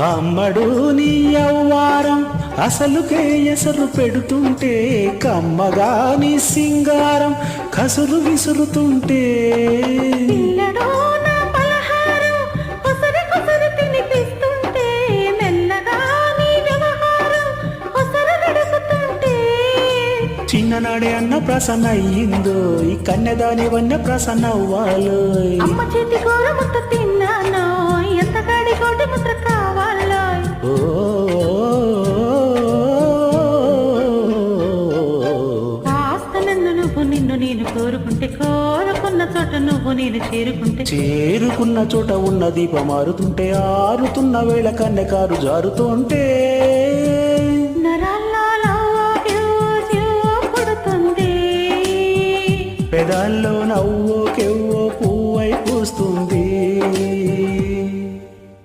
అమ్మడు నీ యవ్వారం అసలుకే ఎసరు పెడుతుంటే కమ్మగా నీ సింగారం కసురు విసురుతుంటే పిల్లడో నా పలహారం కొసరి కొసరి తినిపిస్తుంటే మెల్లగా నీ వ్యవహారం కొసరు విడుకుతుంటే చిన్ననాడే అన్న ప్రసన్న అయ్యిందో ఈ కన్యదాని వన్న ప్రసన్న అవ్వాలో అమ్మ చేతి కూర ముద్ద తిన్నాను ఎంత కాడి కోటి ముద్ర కావాలో ఓ కాస్త నన్ను నువ్వు నిన్ను నేను కోరుకుంటే కోరుకున్న చోట నువ్వు నేను చేరుకుంటే చేరుకున్న చోట ఉన్న దీపం మారుతుంటే ఆరుతున్న వేళ కన్నెకారు జారుతుంటే నరాల్లో పుడుతుంది పెదాల్లో నవ్వు